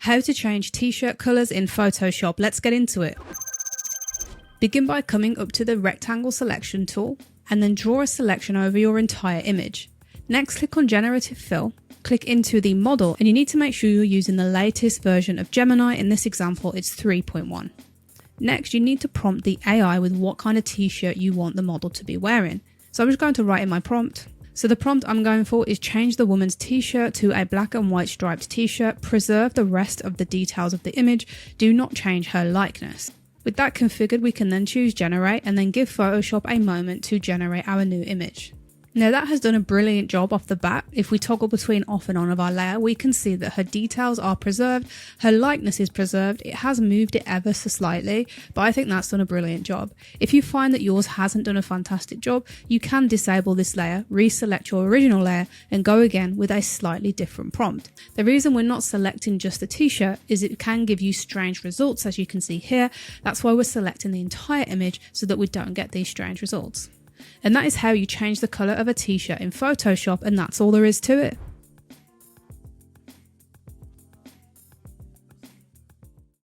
How to change t-shirt colours in Photoshop. Let's get into it. Begin by coming up to the rectangle selection tool and then draw a selection over your entire image. Next, click on Generative Fill, click into the model, and you need to make sure you're using the latest version of Gemini. In this example, it's 3.1. Next, you need to prompt the AI with what kind of t-shirt you want the model to be wearing. So I'm just going to write in my prompt. So the prompt I'm going for is change the woman's t-shirt to a black and white striped t-shirt, preserve the rest of the details of the image, do not change her likeness. With that configured, we can then choose generate and then give Photoshop a moment to generate our new image. Now that has done a brilliant job off the bat. If we toggle between off and on of our layer, we can see that her details are preserved, her likeness is preserved. It has moved it ever so slightly, but I think that's done a brilliant job. If you find that yours hasn't done a fantastic job, you can disable this layer, reselect your original layer, and go again with a slightly different prompt. The reason we're not selecting just the t-shirt is it can give you strange results, as you can see here. That's why we're selecting the entire image so that we don't get these strange results. And that is how you change the colour of a t-shirt in Photoshop, and that's all there is to it.